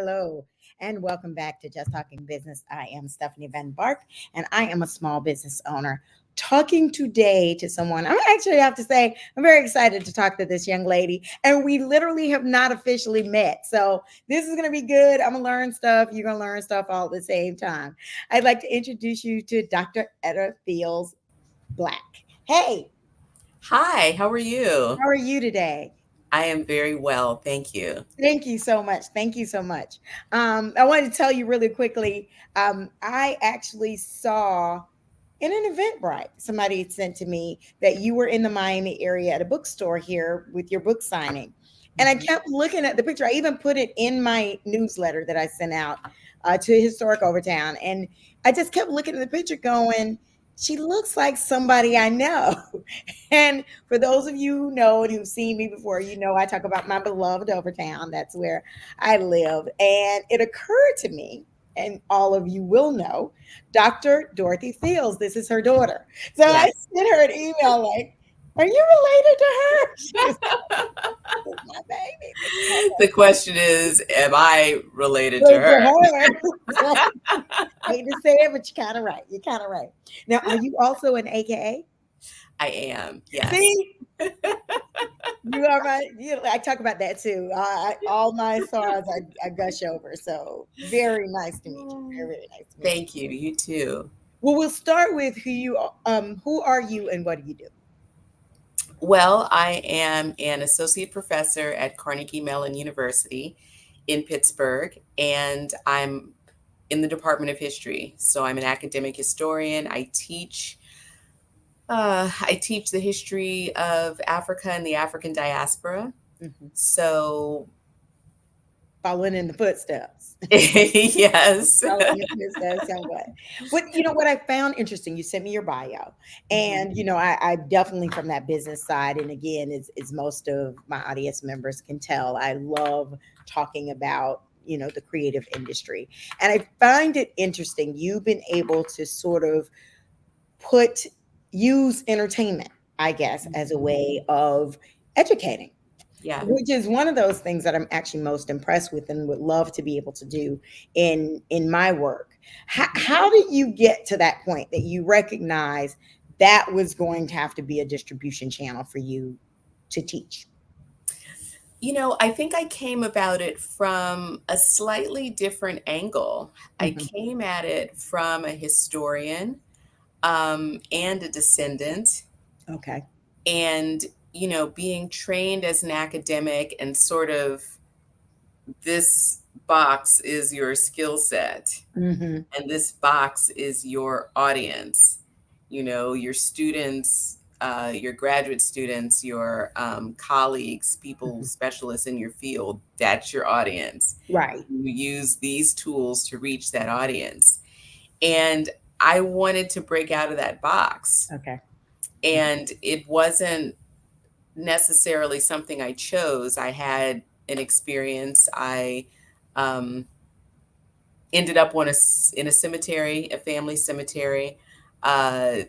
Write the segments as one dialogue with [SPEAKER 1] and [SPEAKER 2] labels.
[SPEAKER 1] hello, and welcome back to Just Talking Business. I am Stephanie Van Bark, and I am a small business owner. Talking today to someone, I actually have to say, I'm very excited to talk to this young lady, and we literally have not officially met. So this is going to be good. I'm going to learn stuff. You're going to learn stuff all at the same time. I'd like to introduce you to Dr. Edda Fields Black. Hey,
[SPEAKER 2] Hi, how are you?
[SPEAKER 1] how are you today?
[SPEAKER 2] I am very well, thank you.
[SPEAKER 1] Thank you so much. Thank you so much. I wanted to tell you really quickly. I actually saw in an Eventbrite, somebody had sent to me that you were in the Miami area at a bookstore here with your book signing. And I
[SPEAKER 2] Mhm.
[SPEAKER 1] kept looking at the picture. I even put it in my newsletter that I sent out to Historic Overtown. And I just kept looking at the picture going, she looks like somebody I know. And for those of you who know and who've seen me before, you know I talk about my beloved Overtown. That's where I live. And it occurred to me, and all of you will know, Dr. Dorothy Fields. This is her daughter. So I
[SPEAKER 2] Yes.
[SPEAKER 1] sent her an email like, are you related to her? She was like, this is my baby. This is my
[SPEAKER 2] The question is, am I related to
[SPEAKER 1] baby. To
[SPEAKER 2] her?
[SPEAKER 1] her. Hate to say it, but you're kind of right. You're kind of right. Now, are you also an AKA?
[SPEAKER 2] I am, yes.
[SPEAKER 1] See, you are right. I talk about that too. All my stars I gush over. So very nice to meet you. Very, very nice to meet you.
[SPEAKER 2] Thank you, you too.
[SPEAKER 1] Well, we'll start with who are you and what do you do?
[SPEAKER 2] Well, I am an associate professor at Carnegie Mellon University in Pittsburgh, and I'm in the Department of History. So I'm an academic historian. I teach the history of Africa and the African diaspora.
[SPEAKER 1] Mhm.
[SPEAKER 2] So,
[SPEAKER 1] Following in the footsteps.
[SPEAKER 2] yes.
[SPEAKER 1] Following in the footsteps somewhat. What what I found interesting, you sent me your bio.
[SPEAKER 2] Mhm.
[SPEAKER 1] And I definitely from that business side. And again, as most of my audience members can tell, I love talking about the creative industry. And I find it interesting. You've been able to sort of put use entertainment, I guess, as a
[SPEAKER 2] Mhm.
[SPEAKER 1] way of educating,
[SPEAKER 2] Yeah.
[SPEAKER 1] which is one of those things that I'm actually most impressed with and would love to be able to do in my work.
[SPEAKER 2] Mhm.
[SPEAKER 1] How did you get to that point that you recognize that was going to have to be a distribution channel for you to teach?
[SPEAKER 2] I think I came about it from a slightly different angle. I
[SPEAKER 1] Mhm.
[SPEAKER 2] came at it from a historian and a descendant,
[SPEAKER 1] Okay.
[SPEAKER 2] and, being trained as an academic and sort of this box is your skill set
[SPEAKER 1] Hmm.
[SPEAKER 2] and this box is your audience, your students, your graduate students, your colleagues, people
[SPEAKER 1] Hmm.
[SPEAKER 2] specialists in your field. That's your audience.
[SPEAKER 1] Right.
[SPEAKER 2] You use these tools to reach that audience. And I wanted to break out of that box.
[SPEAKER 1] Okay.
[SPEAKER 2] And it wasn't necessarily something I chose. I had an experience. I um, ended up in a cemetery, a family cemetery, uh,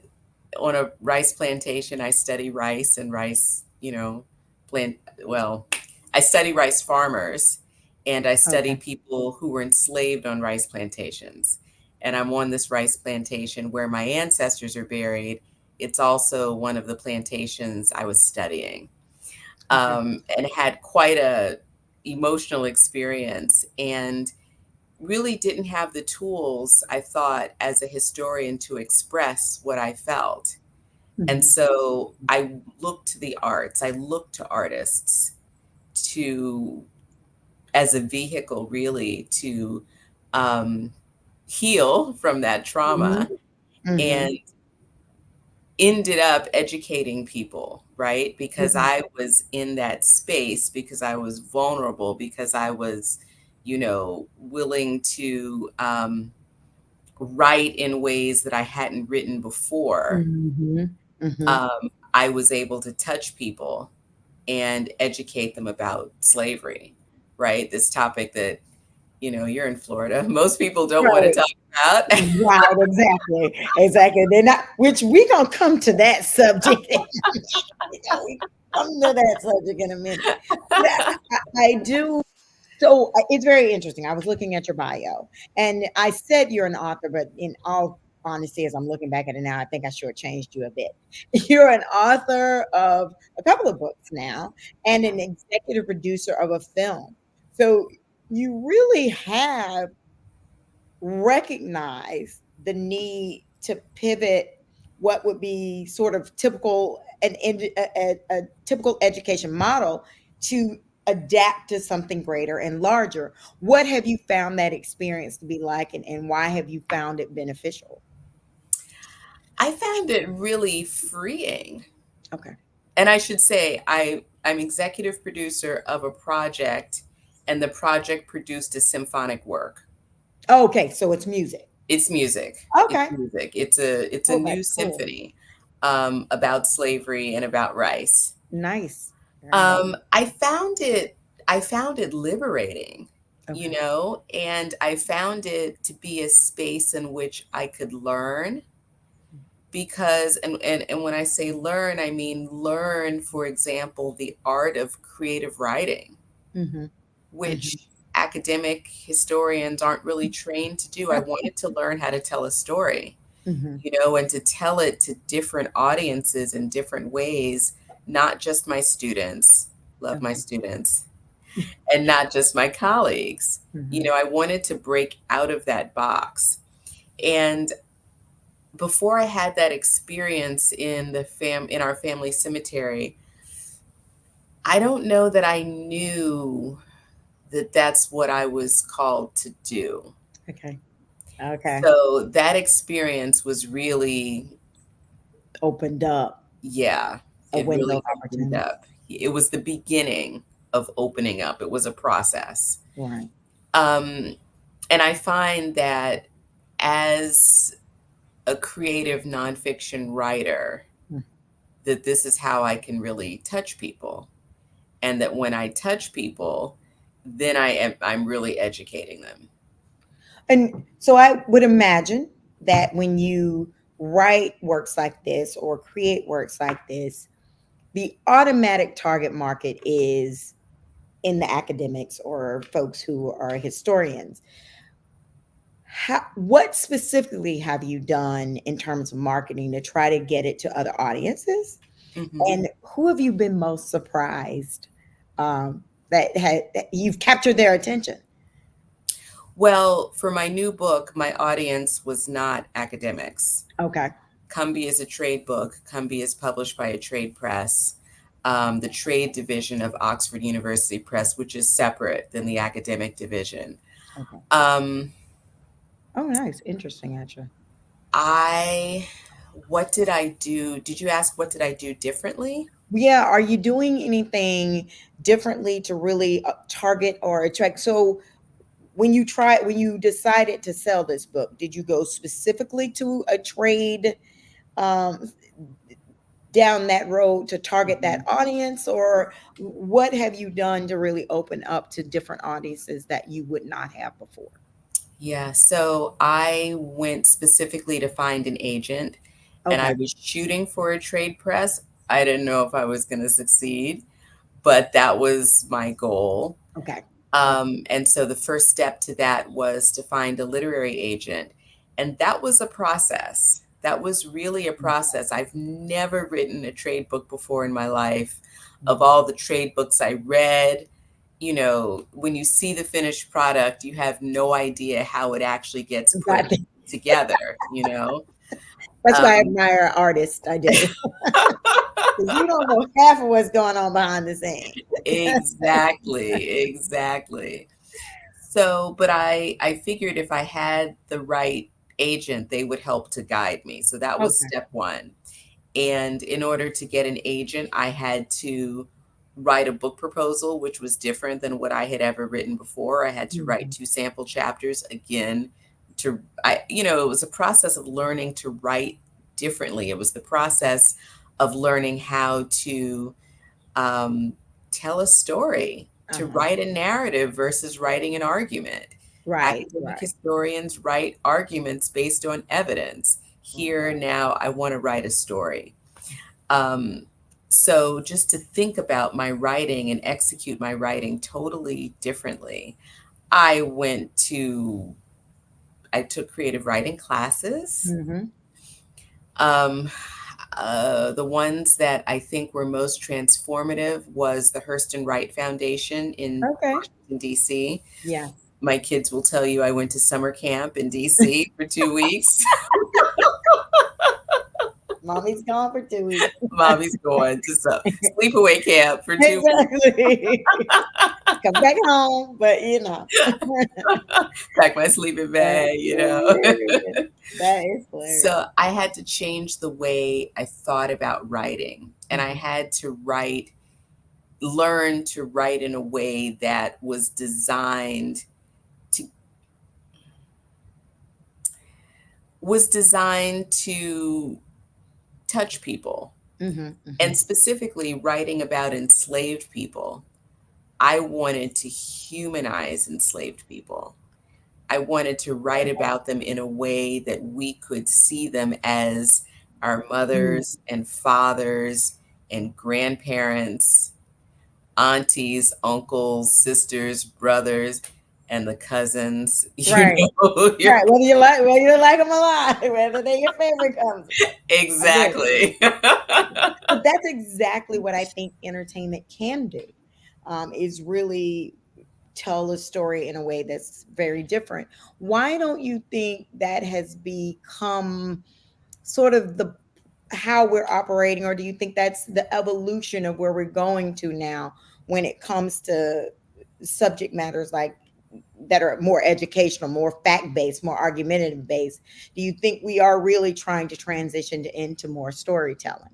[SPEAKER 2] on a rice plantation. I study rice and rice, plant. Well, I study rice farmers, and I study
[SPEAKER 1] Okay.
[SPEAKER 2] people who were enslaved on rice plantations. And I'm on this rice plantation where my ancestors are buried. It's also one of the plantations I was studying,
[SPEAKER 1] Okay.
[SPEAKER 2] and had quite a emotional experience. And really didn't have the tools, I thought, as a historian to express what I felt. And
[SPEAKER 1] Hmm.
[SPEAKER 2] so I looked to the arts, I looked to artists to, as a vehicle, really, to um, heal from that
[SPEAKER 1] Hmm.
[SPEAKER 2] trauma,
[SPEAKER 1] Hmm.
[SPEAKER 2] and ended up educating people, right? Because
[SPEAKER 1] Hmm.
[SPEAKER 2] I was in that space, because I was vulnerable, because I was, willing to write in ways that I hadn't written before.
[SPEAKER 1] Hmm. Hmm.
[SPEAKER 2] I was able to touch people and educate them about slavery, right? This topic that, you're in Florida. Most people don't want to
[SPEAKER 1] Right.
[SPEAKER 2] talk about.
[SPEAKER 1] Right, exactly. Exactly. They're not, which we gonna come to that subject. We come to that subject in a minute. But I do So it's very interesting. I was looking at your bio, and I said you're an author, but in all honesty, as I'm looking back at it now, I think I shortchanged you a bit. You're an author of a couple of books now, and an executive producer of a film. So you really have recognize the need to pivot what would be sort of typical a typical education model to adapt to something greater and larger. What have you found that experience to be like, and why have you found it beneficial?
[SPEAKER 2] I found it really freeing.
[SPEAKER 1] Okay.
[SPEAKER 2] And I should say, I'm executive producer of a project, and the project produced a symphonic work.
[SPEAKER 1] Okay, so it's music.
[SPEAKER 2] It's music. It's
[SPEAKER 1] Okay.
[SPEAKER 2] music. It's a
[SPEAKER 1] Oh,
[SPEAKER 2] new
[SPEAKER 1] that's cool.
[SPEAKER 2] symphony about slavery and about rice.
[SPEAKER 1] Nice. Very nice.
[SPEAKER 2] I found it liberating, you
[SPEAKER 1] Okay.
[SPEAKER 2] know, and I found it to be a space in which I could learn because and when I say learn, I mean learn, for example, the art of creative writing,
[SPEAKER 1] Mm-hmm. Mm-hmm.
[SPEAKER 2] which academic historians aren't really trained to do. I wanted to learn how to tell a story,
[SPEAKER 1] Mm-hmm.
[SPEAKER 2] you know, and to tell it to different audiences in different ways, not just my students, love my
[SPEAKER 1] Okay.
[SPEAKER 2] students, and not just my colleagues. You
[SPEAKER 1] Mm-hmm.
[SPEAKER 2] know, I wanted to break out of that box. And before I had that experience in in our family cemetery, I don't know that I knew that that's what I was called to do.
[SPEAKER 1] Okay. Okay.
[SPEAKER 2] So that experience was really,
[SPEAKER 1] Opened up
[SPEAKER 2] yeah,
[SPEAKER 1] a
[SPEAKER 2] it
[SPEAKER 1] window of
[SPEAKER 2] really opened
[SPEAKER 1] opportunity.
[SPEAKER 2] up. It was the beginning of opening up. It was a process.
[SPEAKER 1] Right.
[SPEAKER 2] Um, and I find that as a creative nonfiction writer,
[SPEAKER 1] Mm.
[SPEAKER 2] that this is how I can really touch people. And that when I touch people, then I'm really educating them.
[SPEAKER 1] And so I would imagine that when you write works like this or create works like this, the automatic target market is in the academics or folks who are historians. What specifically have you done in terms of marketing to try to get it to other audiences?
[SPEAKER 2] Mhm.
[SPEAKER 1] And who have you been most surprised that you've captured their attention?
[SPEAKER 2] Well, for my new book, my audience was not academics.
[SPEAKER 1] Okay.
[SPEAKER 2] Cumby is a trade book. Cumby is published by a trade press, the trade division of Oxford University Press, which is separate than the academic division.
[SPEAKER 1] Okay.
[SPEAKER 2] Um,
[SPEAKER 1] Oh, nice. Interesting, actually.
[SPEAKER 2] I, what did I do? Did you ask what did I do differently?
[SPEAKER 1] Yeah. Are you doing anything differently to really target or attract? So, when you decided to sell this book, did you go specifically to a trade um, down that road to target that
[SPEAKER 2] Mhm.
[SPEAKER 1] audience, or what have you done to really open up to different audiences that you would not have before?
[SPEAKER 2] Yeah, so I went specifically to find an agent, and I
[SPEAKER 1] Okay.
[SPEAKER 2] was shooting for a trade press. I didn't know if I was going to succeed, but that was my goal.
[SPEAKER 1] Okay.
[SPEAKER 2] And so the first step to that was to find a literary agent. And that was a process. That was really a process. I've never written a trade book before in my life. Of all the trade books I read, you know, when you see the finished product, you have no idea how it actually gets put
[SPEAKER 1] Exactly.
[SPEAKER 2] together, you know?
[SPEAKER 1] That's why I
[SPEAKER 2] Um,
[SPEAKER 1] admire artists. I do. 'Cause you don't know half of what's going on behind the scenes.
[SPEAKER 2] exactly, exactly. So, but I figured if I had the right agent, they would help to guide me. So that was
[SPEAKER 1] Okay.
[SPEAKER 2] step one. And in order to get an agent, I had to write a book proposal, which was different than what I had ever written before. I had to write
[SPEAKER 1] Mhm.
[SPEAKER 2] 2 sample chapters again you know, it was a process of learning to write differently. It was the process of learning how to um, tell a story, to
[SPEAKER 1] Uh-huh.
[SPEAKER 2] write a narrative versus writing an argument.
[SPEAKER 1] Right,
[SPEAKER 2] Academic
[SPEAKER 1] right,
[SPEAKER 2] historians write arguments based on evidence.
[SPEAKER 1] right.
[SPEAKER 2] Here now, I want to write a story. Um, So just to think about my writing and execute my writing totally differently, I went to I took creative writing classes.
[SPEAKER 1] Mm-hmm.
[SPEAKER 2] Um, the ones that I think were most transformative was the Hurston Wright Foundation in
[SPEAKER 1] Okay.
[SPEAKER 2] Washington, D.C.
[SPEAKER 1] Yeah.
[SPEAKER 2] My kids will tell you I went to summer camp in D.C. for 2 weeks.
[SPEAKER 1] Mommy's gone for 2 weeks.
[SPEAKER 2] Mommy's going to sleepaway camp for 2 weeks.
[SPEAKER 1] Exactly. Come back home, but
[SPEAKER 2] Pack my sleeping
[SPEAKER 1] that's
[SPEAKER 2] bag,
[SPEAKER 1] hilarious. That is hilarious.
[SPEAKER 2] So I had to change the way I thought about writing, and I
[SPEAKER 1] Mhm.
[SPEAKER 2] had to learn to write in a way that to was designed to touch people,
[SPEAKER 1] Mhm.
[SPEAKER 2] and
[SPEAKER 1] Mhm.
[SPEAKER 2] specifically writing about enslaved people. I wanted to humanize enslaved people. I wanted to write about them in a way that we could see them as our
[SPEAKER 1] Mm.
[SPEAKER 2] mothers and fathers and grandparents, aunties, uncles, sisters, brothers, and the cousins.
[SPEAKER 1] Right.
[SPEAKER 2] Your
[SPEAKER 1] Right. Whether you like them a lot, whether they're your favorite cousins. I get it.
[SPEAKER 2] exactly.
[SPEAKER 1] But that's exactly what I think entertainment can do. Is really tell a story in a way that's very different. Why don't you think that has become sort of the how we're operating, or do you think that's the evolution of where we're going to now when it comes to subject matters like that are more educational, more fact-based, more argumentative based? Do you think we are really trying to transition into more storytelling?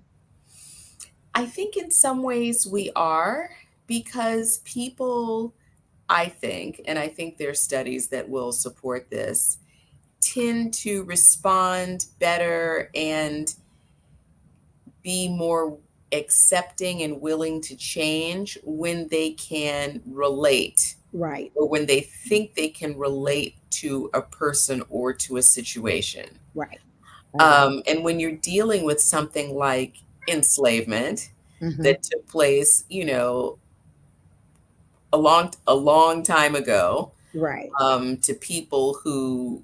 [SPEAKER 2] I think in some ways we are, because people, I think, and I think there's studies that will support this, tend to respond better and be more accepting and willing to change when they can relate,
[SPEAKER 1] Right.
[SPEAKER 2] or when they think they can relate to a person or to a situation.
[SPEAKER 1] Right. Agree.
[SPEAKER 2] And when you're dealing with something like enslavement
[SPEAKER 1] Hmm.
[SPEAKER 2] that took place, a long time ago,
[SPEAKER 1] Right.
[SPEAKER 2] to people who,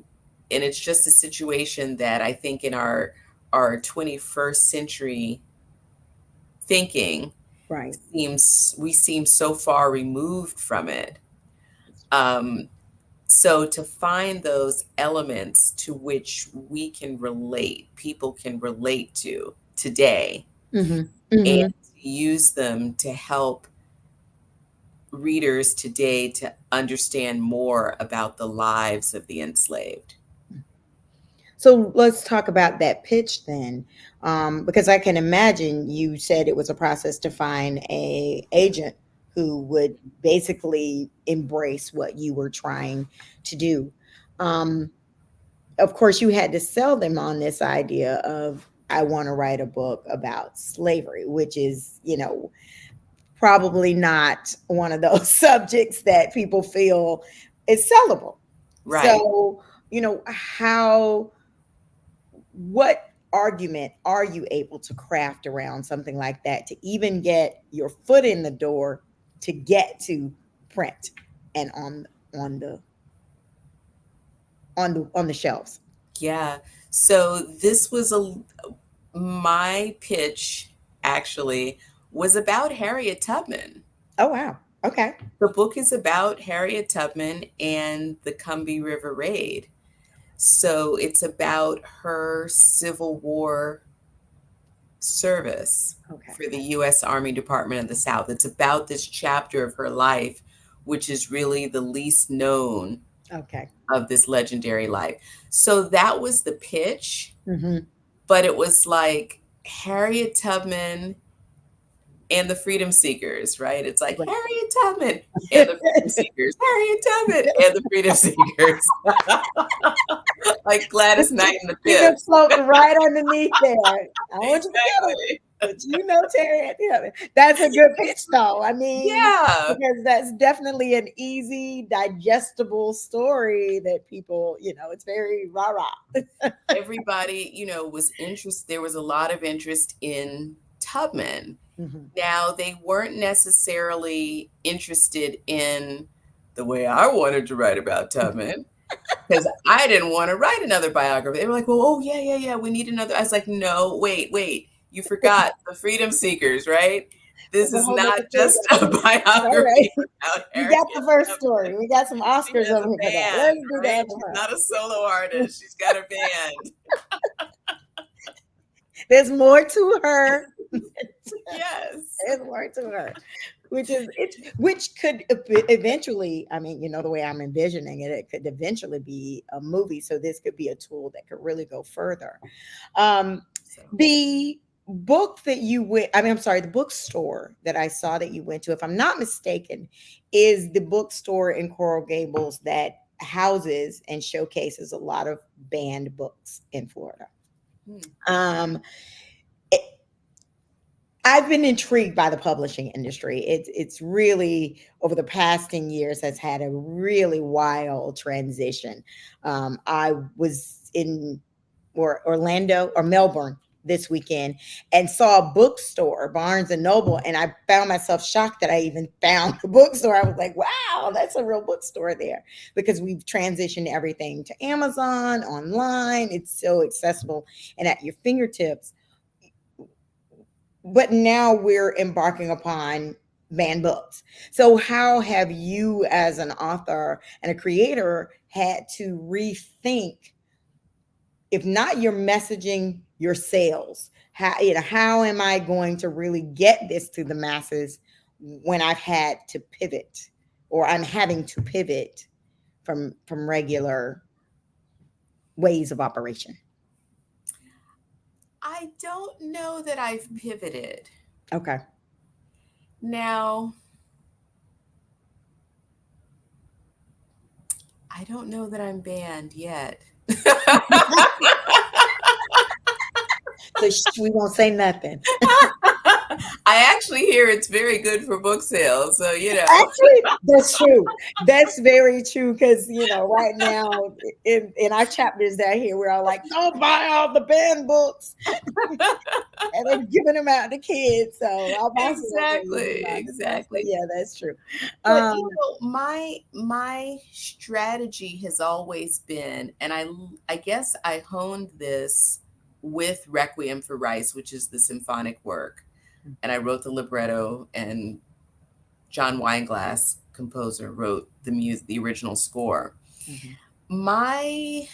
[SPEAKER 2] and it's just a situation that I think in our 21st century thinking
[SPEAKER 1] Right.
[SPEAKER 2] we seem so far removed from it. Um, so to find those elements to which we can relate, people can relate to today,
[SPEAKER 1] Hmm.
[SPEAKER 2] and
[SPEAKER 1] Hmm.
[SPEAKER 2] use them to help readers today to understand more about the lives of the enslaved.
[SPEAKER 1] So let's talk about that pitch then, because I can imagine you said it was a process to find a agent who would basically embrace what you were trying to do. Um, of course, you had to sell them on this idea of I want to write a book about slavery, which is probably not one of those subjects that people feel is sellable.
[SPEAKER 2] Right.
[SPEAKER 1] So how what argument are you able to craft around something like that to even get your foot in the door to get to print and on the shelves?
[SPEAKER 2] Yeah. So this was my pitch actually was about Harriet Tubman.
[SPEAKER 1] Oh wow. Okay.
[SPEAKER 2] The book is about Harriet Tubman and the Combahee River Raid. So it's about her Civil War service
[SPEAKER 1] Okay.
[SPEAKER 2] for the U.S. Army Department of the South. It's about this chapter of her life, which is really the least known
[SPEAKER 1] Okay.
[SPEAKER 2] of this legendary life. So that was the pitch,
[SPEAKER 1] Hmm.
[SPEAKER 2] but it was like Harriet Tubman and the Freedom Seekers, right? It's like
[SPEAKER 1] Right.
[SPEAKER 2] Harriet Tubman and the Freedom Seekers, Harriet Tubman and the Freedom Seekers, like Gladys Knight and the
[SPEAKER 1] You can
[SPEAKER 2] Pips.
[SPEAKER 1] float right underneath there. I want you to get them,
[SPEAKER 2] Exactly.
[SPEAKER 1] but Terry. That's a good pitch, though. I mean,
[SPEAKER 2] Yeah.
[SPEAKER 1] because that's definitely an easy, digestible story that people, it's very rah rah.
[SPEAKER 2] Everybody, was interest. There was a lot of interest in Tubman,
[SPEAKER 1] Mhm.
[SPEAKER 2] Now, they weren't necessarily interested in the way I wanted to write about Tubman, because I didn't want to write another biography. They were like, well, oh, yeah, yeah, yeah, we need another. I was like, no, wait, wait. You forgot the Freedom Seekers, right? This
[SPEAKER 1] That's a
[SPEAKER 2] is
[SPEAKER 1] whole
[SPEAKER 2] not
[SPEAKER 1] other thing.
[SPEAKER 2] just a
[SPEAKER 1] All right.
[SPEAKER 2] biography about
[SPEAKER 1] We got
[SPEAKER 2] Harriet
[SPEAKER 1] the first
[SPEAKER 2] Tubman.
[SPEAKER 1] story. We got some
[SPEAKER 2] She
[SPEAKER 1] Oscars
[SPEAKER 2] has
[SPEAKER 1] over
[SPEAKER 2] a
[SPEAKER 1] here for that.
[SPEAKER 2] band,
[SPEAKER 1] Let's do the
[SPEAKER 2] right?
[SPEAKER 1] other
[SPEAKER 2] She's
[SPEAKER 1] one.
[SPEAKER 2] not a solo artist. She's got a band.
[SPEAKER 1] There's more to her.
[SPEAKER 2] Yes.
[SPEAKER 1] There's more to her. Which could eventually, I mean, the way I'm envisioning it, it could eventually be a movie. So this could be a tool that could really go further. Um,
[SPEAKER 2] So
[SPEAKER 1] the book that you went, I mean, I'm sorry, the bookstore that I saw that you went to, if I'm not mistaken, is the bookstore in Coral Gables that houses and showcases a lot of banned books in Florida.
[SPEAKER 2] hmm.
[SPEAKER 1] Um, I've been intrigued by the publishing industry. It's really over the past 10 years has had a really wild transition. I was in Orlando or Melbourne this weekend and saw a bookstore, Barnes and Noble, and I found myself shocked that I even found a bookstore. I was like, wow, that's a real bookstore there because we've transitioned everything to Amazon, online. It's so accessible and at your fingertips, but now we're embarking upon banned books. So how have you as an author and a creator had to rethink, if not your messaging, your sales? How am I going to really get this to the masses when I've had to pivot, or I'm having to pivot from regular ways of operation?
[SPEAKER 2] I don't know that I've pivoted.
[SPEAKER 1] Okay.
[SPEAKER 2] Now, I don't know that I'm banned yet.
[SPEAKER 1] So we won't say nothing.
[SPEAKER 2] I actually hear it's very good for book sales. So,
[SPEAKER 1] Actually, that's true. That's very true because right now in our chapters down here, we're all like, "Don't buy all the banned books," and they're giving them out to kids. So our bosses are saying you
[SPEAKER 2] exactly,
[SPEAKER 1] mind as well. So
[SPEAKER 2] exactly.
[SPEAKER 1] yeah, that's true.
[SPEAKER 2] But
[SPEAKER 1] Um,
[SPEAKER 2] my strategy has always been, and I guess I honed this with Requiem for Rice, which is the symphonic work, and I wrote the libretto, and John Wineglass, composer, wrote the original score.
[SPEAKER 1] mhm,
[SPEAKER 2] My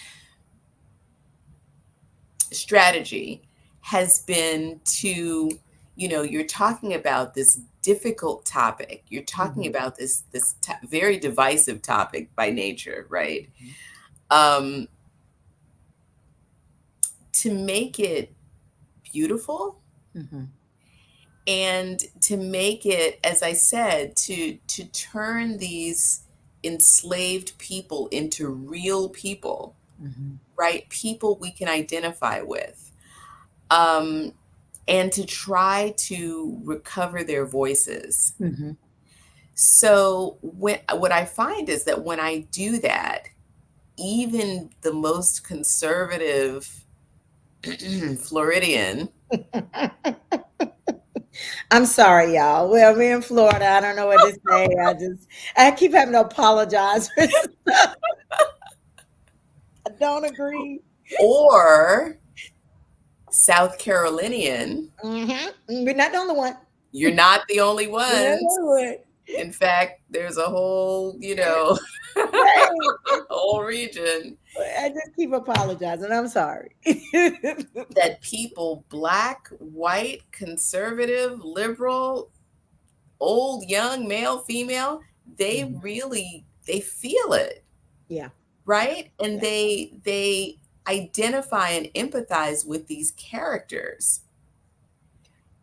[SPEAKER 2] strategy has been to, you're talking about this difficult topic. You're talking
[SPEAKER 1] mhm,
[SPEAKER 2] about this very divisive topic by nature, right?
[SPEAKER 1] mhm,
[SPEAKER 2] Um, to make it beautiful
[SPEAKER 1] mhm,
[SPEAKER 2] and to make it, as I said, to turn these enslaved people into real people,
[SPEAKER 1] mhm,
[SPEAKER 2] right? People we can identify with. Um, and to try to recover their voices.
[SPEAKER 1] mhm.
[SPEAKER 2] So what I find is that when I do that, even the most conservative Floridian,
[SPEAKER 1] I'm sorry, y'all. Well, we're in Florida. I don't know what to say. I keep having to apologize for stuff. I don't agree.
[SPEAKER 2] or South Carolinian,
[SPEAKER 1] Mhm. We're not the only one.
[SPEAKER 2] you're not the only
[SPEAKER 1] We're not the
[SPEAKER 2] ones.
[SPEAKER 1] only one.
[SPEAKER 2] In fact, there's a whole,
[SPEAKER 1] Right.
[SPEAKER 2] whole region
[SPEAKER 1] I just keep apologizing. I'm sorry.
[SPEAKER 2] that people, black, white, conservative, liberal, old, young, male, female,
[SPEAKER 1] Mhm.
[SPEAKER 2] they feel it,
[SPEAKER 1] Yeah. Yeah.
[SPEAKER 2] right? And
[SPEAKER 1] Yeah.
[SPEAKER 2] they identify and empathize with these characters,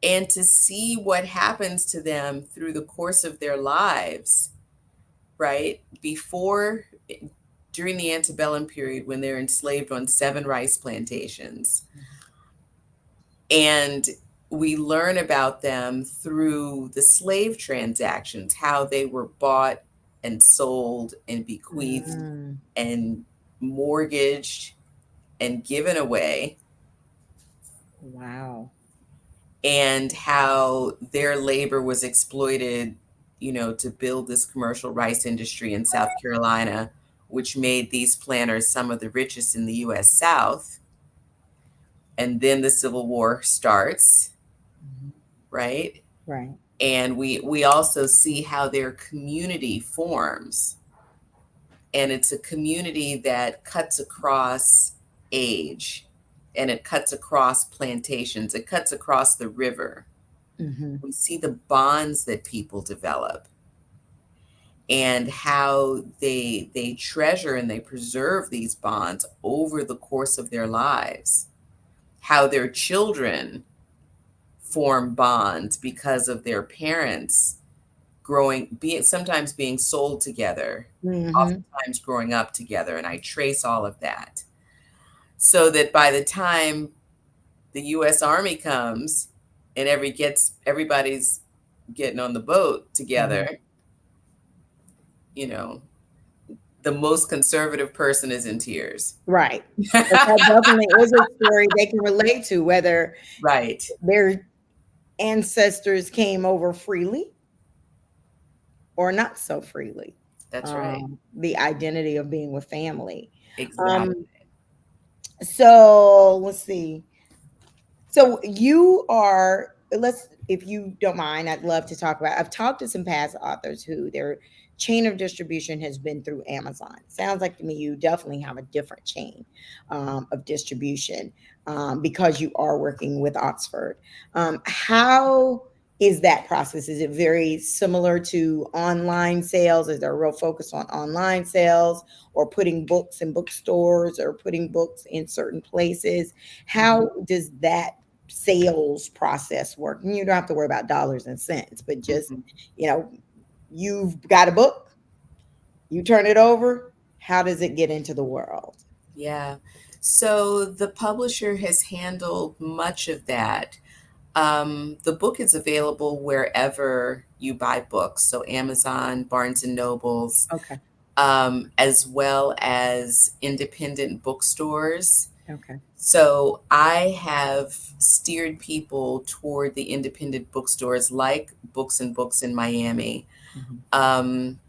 [SPEAKER 2] and to see what happens to them through the course of their lives, right? During the antebellum period, when they're enslaved on 7 rice plantations, and we learn about them through the slave transactions, how they were bought and sold and bequeathed
[SPEAKER 1] Mm.
[SPEAKER 2] and mortgaged and given away.
[SPEAKER 1] Wow.
[SPEAKER 2] and how their labor was exploited, to build this commercial rice industry in South Carolina, which made these planters some of the richest in the US South. And then the Civil War starts,
[SPEAKER 1] Mhm.
[SPEAKER 2] right?
[SPEAKER 1] Right.
[SPEAKER 2] And we also see how their community forms. And it's a community that cuts across age, and it cuts across plantations, it cuts across the river.
[SPEAKER 1] Hmm.
[SPEAKER 2] We see the bonds that people develop and how they treasure and they preserve these bonds over the course of their lives, how their children form bonds because of their parents sometimes being sold together,
[SPEAKER 1] Hmm.
[SPEAKER 2] oftentimes growing up together. And I trace all of that, so that by the time the US Army comes and everybody's getting on the boat
[SPEAKER 1] Hmm.
[SPEAKER 2] together, you know, the most conservative person is in tears.
[SPEAKER 1] Right. But that definitely is a story they can relate to, whether
[SPEAKER 2] Right.
[SPEAKER 1] their ancestors came over freely or not so freely.
[SPEAKER 2] That's right.
[SPEAKER 1] The identity of being with family.
[SPEAKER 2] Exactly.
[SPEAKER 1] Um, so let's see. So you are, let's, if you don't mind, I'd love to talk about. I've talked to some past authors who their chain of distribution has been through Amazon. Sounds like to me you definitely have a different chain of distribution because you are working with Oxford. How is that process? Is it very similar to online sales? Is there a real focus on online sales or putting books in bookstores or putting books in certain places?
[SPEAKER 2] Mhm.
[SPEAKER 1] How does that sales process work? And you don't have to worry about dollars and cents, but just,
[SPEAKER 2] Mhm.
[SPEAKER 1] you know, you've got a book, you turn it over. How does it get into the world?
[SPEAKER 2] Yeah. So the publisher has handled much of that. The book is available wherever you buy books, so Amazon, Barnes and Nobles,
[SPEAKER 1] Okay.
[SPEAKER 2] as well as independent bookstores.
[SPEAKER 1] Okay.
[SPEAKER 2] So I have steered people toward the independent bookstores like Books and Books in Miami,
[SPEAKER 1] Mhm.
[SPEAKER 2] um,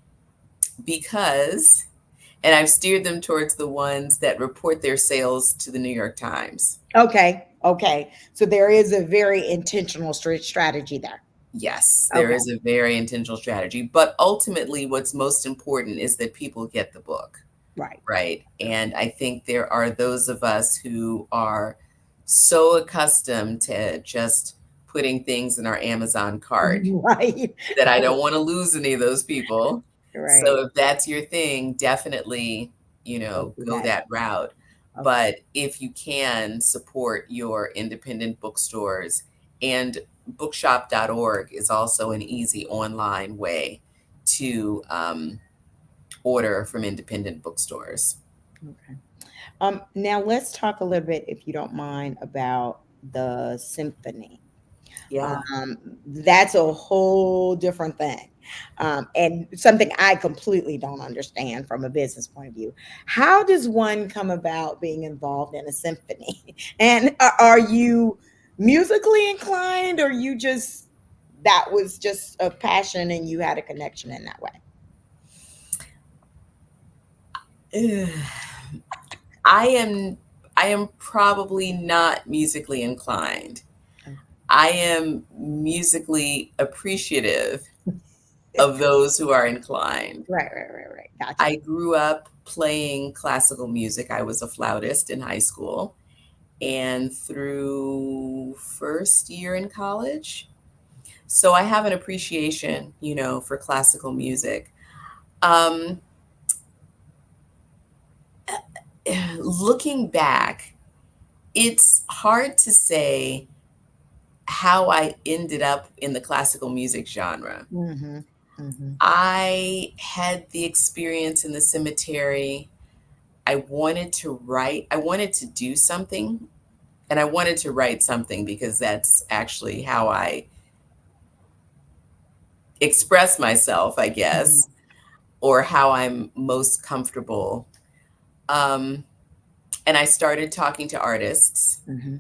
[SPEAKER 2] because, and I've steered them towards the ones that report their sales to the New York Times.
[SPEAKER 1] Okay. Okay. So there is a very intentional strategy there.
[SPEAKER 2] Yes, there
[SPEAKER 1] Okay.
[SPEAKER 2] is a very intentional strategy, but ultimately, what's most important is that people get the book,
[SPEAKER 1] Right.
[SPEAKER 2] right? And I think there are those of us who are so accustomed to just putting things in our Amazon cart
[SPEAKER 1] Right.
[SPEAKER 2] that I don't want to lose any of those people.
[SPEAKER 1] Right.
[SPEAKER 2] So if that's your thing, definitely,
[SPEAKER 1] Go through
[SPEAKER 2] go
[SPEAKER 1] that.
[SPEAKER 2] that route.
[SPEAKER 1] Okay.
[SPEAKER 2] But if you can support your independent bookstores, and bookshop.org is also an easy online way to order from independent bookstores.
[SPEAKER 1] Okay. Now let's talk a little bit, if you don't mind, about the symphony.
[SPEAKER 2] Yeah.
[SPEAKER 1] That's a whole different thing. And something I completely don't understand from a business point of view. How does one come about being involved in a symphony? And are you musically inclined, or you just, that was just a passion and you had a connection in that way?
[SPEAKER 2] I am I am probably not musically inclined.
[SPEAKER 1] Okay.
[SPEAKER 2] I am musically appreciative of those who are inclined.
[SPEAKER 1] Right, right, right, right. Gotcha.
[SPEAKER 2] I grew up playing classical music. I was a flautist in high school and through first year in college. So I have an appreciation, for classical music. Um, Looking back, it's hard to say how I ended up in the classical music genre.
[SPEAKER 1] Mm-hmm. Mm-hmm.
[SPEAKER 2] I had the experience in the cemetery. I wanted to write, I wanted to do something, and I wanted to write something because that's actually how I express myself, I
[SPEAKER 1] Mm-hmm.
[SPEAKER 2] guess, or how I'm most comfortable. Um, and I started talking to artists,
[SPEAKER 1] Mm-hmm.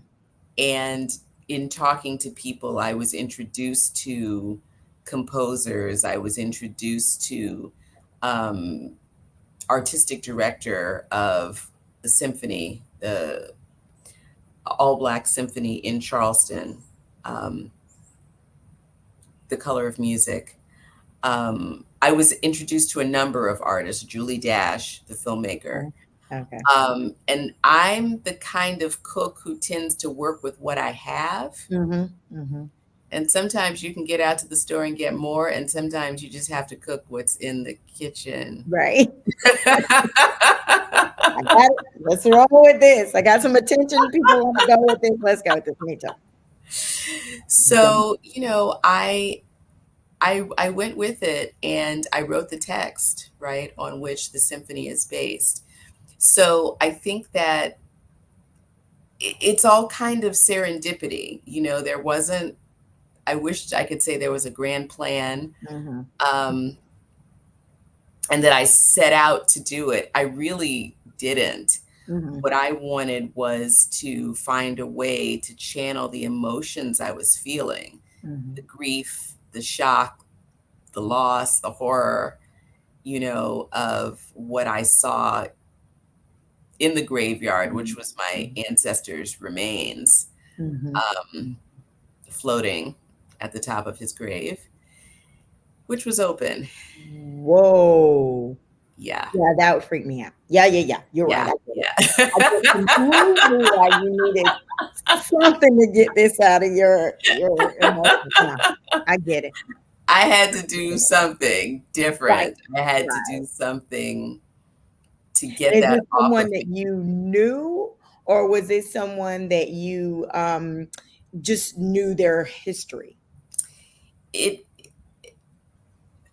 [SPEAKER 2] and in talking to people, I was introduced to composers. I was introduced to um, artistic director of the symphony, the all black symphony in Charleston, um, The Color of Music. I was introduced to a number of artists, Julie Dash, the filmmaker.
[SPEAKER 1] Oh, okay.
[SPEAKER 2] And I'm the kind of cook who tends to work with what I have. And sometimes you can get out to the store and get more, and sometimes you just have to cook what's in the kitchen.
[SPEAKER 1] Right. I got it. Let's roll with this. I got some attention. People want to go with this. Let's go with this. Me too.
[SPEAKER 2] So, you know, I went with it and I wrote the text, right, on which the symphony is based. So I think that it's all kind of serendipity. You know, there wasn't, I wished I could say there was a grand plan, and that I set out to do it. I really didn't. What I wanted was to find a way to channel the emotions I was feeling, the grief, the shock, the loss, the horror, you know, of what I saw in the graveyard, which was my ancestor's remains, floating at the top of his grave, which was open.
[SPEAKER 1] Whoa.
[SPEAKER 2] Yeah.
[SPEAKER 1] Yeah, that would freak me out. Yeah. You're right.
[SPEAKER 2] Yeah.
[SPEAKER 1] I get completely why you needed something to get this out of your emotions. No, I get it.
[SPEAKER 2] I had to do something different.
[SPEAKER 1] Right.
[SPEAKER 2] I had to do something to get
[SPEAKER 1] Is
[SPEAKER 2] that
[SPEAKER 1] it
[SPEAKER 2] off of
[SPEAKER 1] someone
[SPEAKER 2] me.
[SPEAKER 1] that you knew, or was it someone that you just knew their history?
[SPEAKER 2] It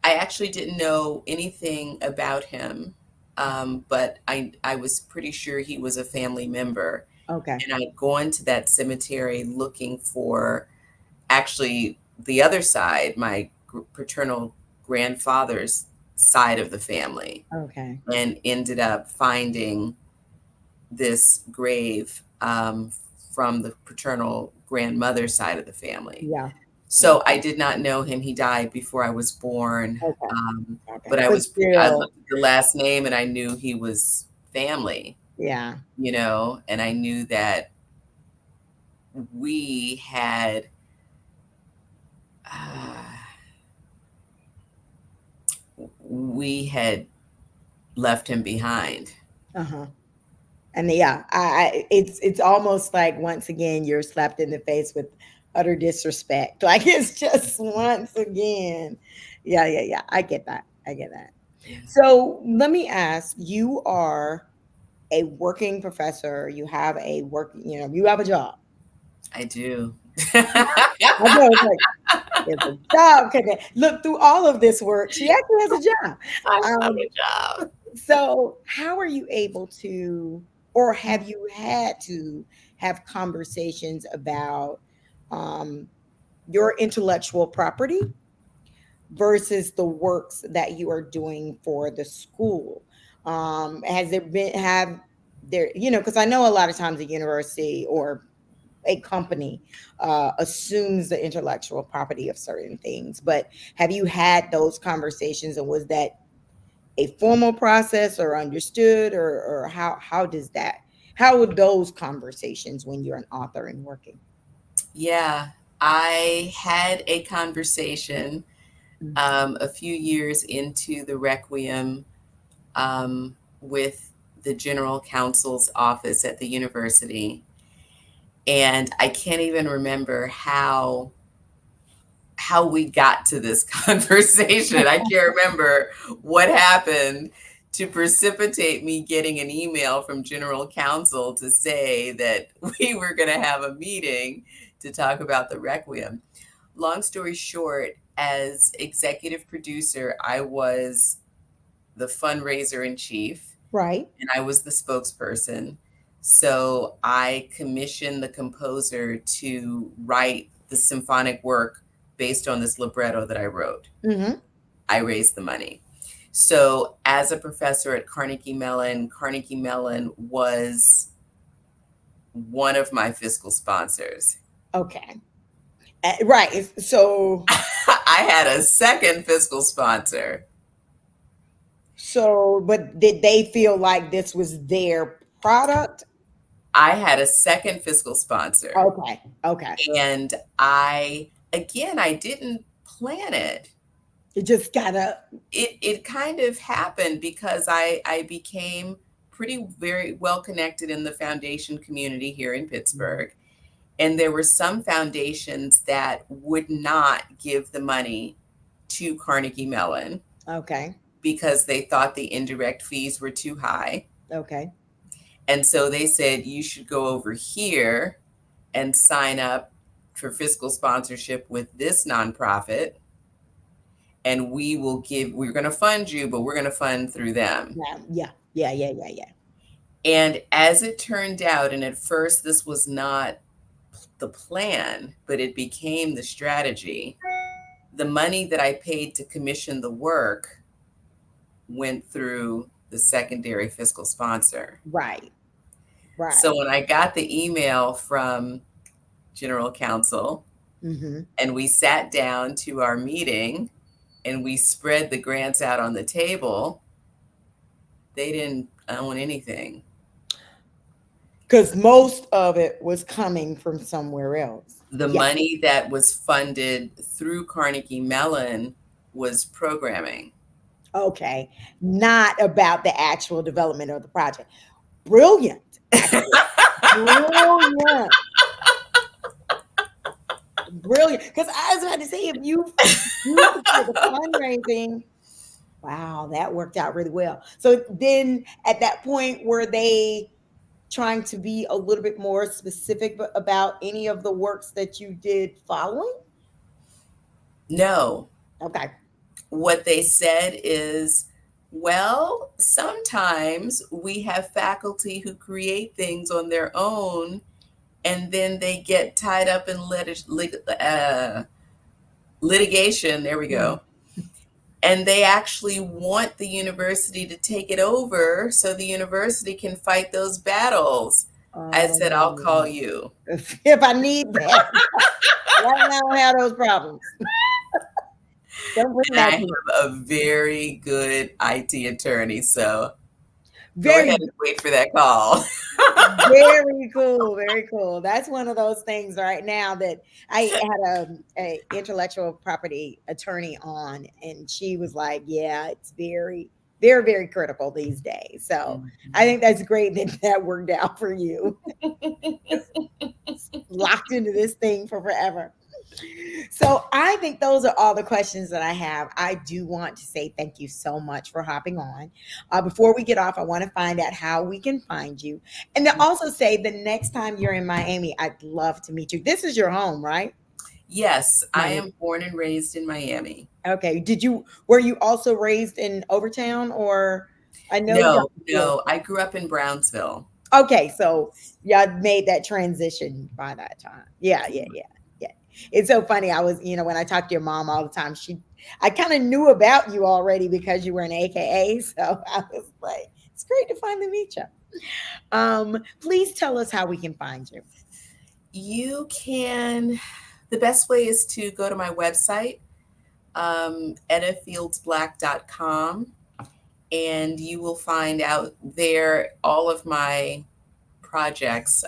[SPEAKER 2] I actually didn't know anything about him, but I was pretty sure he was a family member.
[SPEAKER 1] Okay.
[SPEAKER 2] And I'd gone to that cemetery looking for actually the other side, my paternal grandfather's side of the family,
[SPEAKER 1] Okay.
[SPEAKER 2] and ended up finding this grave from the paternal grandmother's side of the family.
[SPEAKER 1] Yeah.
[SPEAKER 2] So I did not know him. He died before I was born.
[SPEAKER 1] Okay.
[SPEAKER 2] But
[SPEAKER 1] Okay. But
[SPEAKER 2] I
[SPEAKER 1] still,
[SPEAKER 2] looked at the last name and I knew he was family,
[SPEAKER 1] yeah.
[SPEAKER 2] you know, and I knew that we had uh, we had left him behind.
[SPEAKER 1] Uh-huh. And yeah, it's almost like once again you're slapped in the face with utter disrespect. Like it's just once again. Yeah. I get that. I get that.
[SPEAKER 2] Yeah.
[SPEAKER 1] So let me ask, you are a working professor, you have a work, you have a job.
[SPEAKER 2] I do.
[SPEAKER 1] I know it's like there's a job connect. Look through all of this work. She actually has a job.
[SPEAKER 2] I have
[SPEAKER 1] Um,
[SPEAKER 2] a job.
[SPEAKER 1] so how are you able to, or have you had to have conversations about um, your intellectual property versus the works that you are doing for the school? Has there been have there, because I know a lot of times a university or a company assumes the intellectual property of certain things, but have you had those conversations, and was that a formal process or understood, or how does that, how would those conversations when you're an author and working?
[SPEAKER 2] Yeah, I had a conversation
[SPEAKER 1] Mm.
[SPEAKER 2] a few years into the Requiem with the general counsel's office at the university. And I can't even remember how we got to this conversation. I can't remember what happened to precipitate me getting an email from general counsel to say that we were going to have a meeting to talk about the Requiem. Long story short, as executive producer, I was the fundraiser in chief,
[SPEAKER 1] Right.
[SPEAKER 2] and I was the spokesperson. So I commissioned the composer to write the symphonic work based on this libretto that I wrote.
[SPEAKER 1] Mm-hmm.
[SPEAKER 2] I raised the money. So as a professor at Carnegie Mellon was one of my fiscal sponsors.
[SPEAKER 1] Okay. Right. So,
[SPEAKER 2] I had a second fiscal sponsor.
[SPEAKER 1] but did they feel like this was their product?
[SPEAKER 2] I had a second fiscal sponsor.
[SPEAKER 1] Okay. Okay.
[SPEAKER 2] And again, I didn't plan it.
[SPEAKER 1] It just gotta.
[SPEAKER 2] It kind of happened because I became pretty very well connected in the foundation community here in Pittsburgh. And there were some foundations that would not give the money to Carnegie Mellon
[SPEAKER 1] Okay.
[SPEAKER 2] because they thought the indirect fees were too high.
[SPEAKER 1] Okay.
[SPEAKER 2] And so they said, you should go over here and sign up for fiscal sponsorship with this nonprofit. And we're going to fund you, but we're going to fund through them.
[SPEAKER 1] Yeah. Yeah. Yeah. Yeah. Yeah. Yeah.
[SPEAKER 2] And as it turned out, and at first this was not the plan, but it became the strategy, the money that I paid to commission the work went through the secondary fiscal sponsor.
[SPEAKER 1] Right. Right.
[SPEAKER 2] So when I got the email from General Counsel
[SPEAKER 1] Mm-hmm.
[SPEAKER 2] and we sat down to our meeting and we spread the grants out on the table, they didn't own anything.
[SPEAKER 1] Because most of it was coming from somewhere else.
[SPEAKER 2] The
[SPEAKER 1] Yeah.
[SPEAKER 2] money that was funded through Carnegie Mellon was programming.
[SPEAKER 1] Okay. Not about the actual development of the project. Brilliant. Actually. Brilliant. Brilliant. Because I was about to say, if you use it for the fundraising, wow, that worked out really well. So then at that point, were they trying to be a little bit more specific about any of the works that you did following?
[SPEAKER 2] No.
[SPEAKER 1] Okay.
[SPEAKER 2] What they said is, well, sometimes we have faculty who create things on their own and then they get tied up in litigation. There we go. And they actually want the university to take it over so the university can fight those battles. I said, I'll call you.
[SPEAKER 1] If I need that. Right now, I don't have those problems. Don't bring
[SPEAKER 2] And
[SPEAKER 1] that
[SPEAKER 2] I
[SPEAKER 1] to me.
[SPEAKER 2] have a very good IT attorney, so go
[SPEAKER 1] Very,
[SPEAKER 2] ahead and wait for that call.
[SPEAKER 1] very cool. Very cool. That's one of those things right now that I had a intellectual property attorney on, and she was like, "Yeah, it's very, very, very critical these days." So I think that's great that that worked out for you. Locked into this thing for forever. So I think those are all the questions that I have. I do want to say thank you so much for hopping on. Before we get off, I want to find out how we can find you. And to also say the next time you're in Miami, I'd love to meet you. This is your home, right?
[SPEAKER 2] Yes, I
[SPEAKER 1] Miami.
[SPEAKER 2] am born and raised in Miami.
[SPEAKER 1] Okay. Were you also raised in Overtown, or I know
[SPEAKER 2] No,
[SPEAKER 1] you
[SPEAKER 2] no, I grew up in Brownsville.
[SPEAKER 1] okay, so y'all made that transition by that time. Yeah, yeah, yeah. Yeah. It's so funny. I was, when I talk to your mom all the time, I kind of knew about you already because you were an AKA. So I was like, it's great to finally meet you. Please tell us how we can find you.
[SPEAKER 2] The best way is to go to my website, eddafieldsblack.com, and you will find out there all of my projects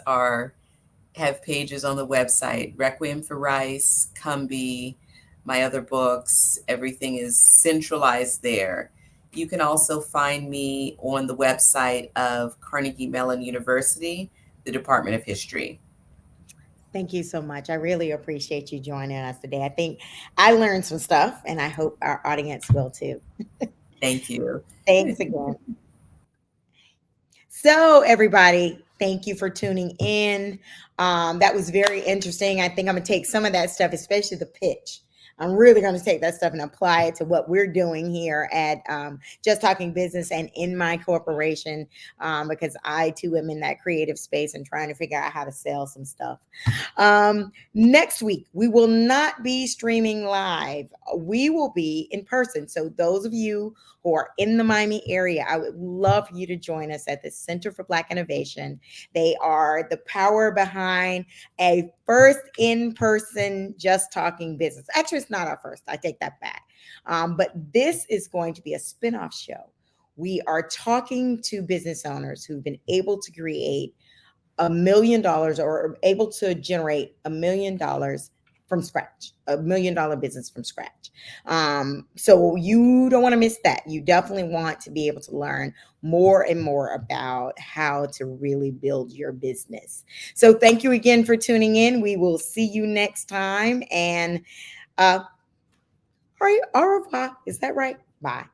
[SPEAKER 2] have pages on the website. Requiem for Rice, Cumby, my other books, everything is centralized there. You can also find me on the website of Carnegie Mellon University, the Department of History.
[SPEAKER 1] Thank you so much. I really appreciate you joining us today. I think I learned some stuff, and I hope our audience will too.
[SPEAKER 2] Thank you.
[SPEAKER 1] Thanks again. So, everybody, thank you for tuning in. That was very interesting. I think I'm going to take some of that stuff, especially the pitch. I'm really going to take that stuff and apply it to what we're doing here at Just Talking Business and in my corporation, because I too am in that creative space and trying to figure out how to sell some stuff. Next week, we will not be streaming live. We will be in person. So, those of you who are in the Miami area, I would love for you to join us at the Center for Black Innovation. They are the power behind a first in-person Just Talking Business. Actually, it's not our first. I take that back. But this is going to be a spin-off show. We are talking to business owners who've been able to create $1 million or able to generate $1 million from scratch, $1 million business from scratch. So you don't want to miss that. You definitely want to be able to learn more and more about how to really build your business. So thank you again for tuning in. We will see you next time. And au revoir. Is that right? Bye.